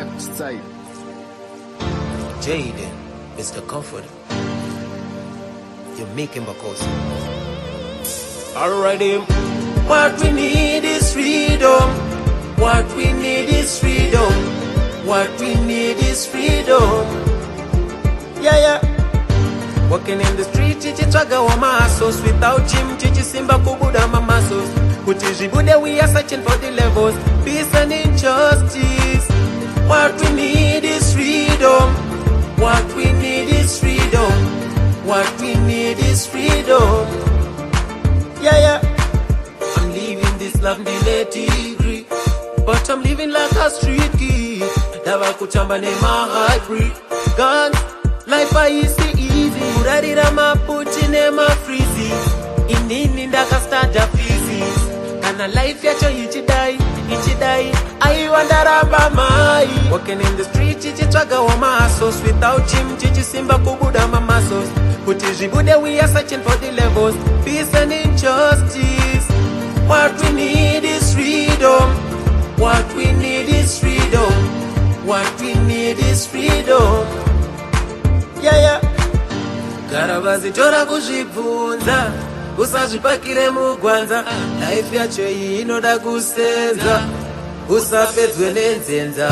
left side. Jaden, Mr. Comfort. You're making Bakosi. Alrighty. What we need is freedom. What we need is freedom. What we need is freedom. Yeah. Walking in the street, chichi twaga wa masos. Without gym, chichi simba kubuda mamasos. Kutijibude, we are searching for the levels. Peace and injustice. What we need is freedom. What we need is freedom. What we need is freedom. Yeah. I'm living this lovely degree, but I'm living like a street kid. Never kuchamba nema hybrid. Guns, life I easy. Urarira maputi nema freezy. Inini ndaka staja physics. Kana life yacho ichidai. I wandaramba mai. Walking in the street, chichi twaga wa masos. Without gym, chichi simba kubuda mamasos. Kutijibude, we are searching for the levels. Peace and injustice. What we need is freedom. What we need is freedom. What we need is freedom. Yeah. Garabazi chora kuzvibvunza, usazvipakire mugwanza. Life yacho inoda kusenza, usapedzwe nenzenza.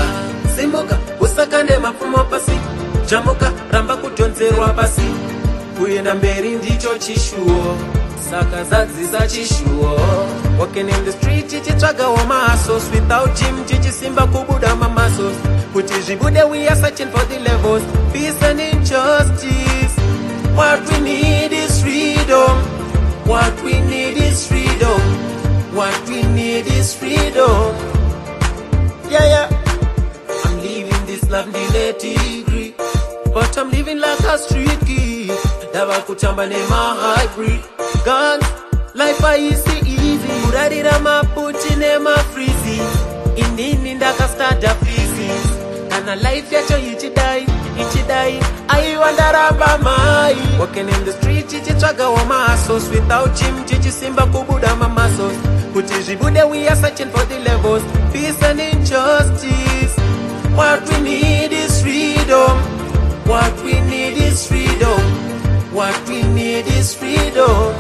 Simuka, usakande mapfumo pasi. Jamuka, ramba kutonzerwa pasi. Kuenda mberi ndicho chishuo, saka zadzisa chishuo. Walking in the street, chichi twaga wa masos. Without gym, chichi simba kubuda mamasos. Kutijibude, we are searching for the levels. Peace and injustice. What we need is freedom. What we need is freedom. What we need is freedom. Yeah. I'm living this lovely degree, but I'm living like a street kid. Never kuchamba nema hybrid. Guns, life I easy. Urarira maputi nema freezy. Inini ndaka staja physics. Kana life yacho ichidai. I wandaramba mai. Walking in the street, chichi twaga wa masos. Without gym, chichi simba kubuda mamasos. Kutijibude, we are searching for the levels. Peace and injustice. What we need is freedom. What we need is freedom. What we need is freedom.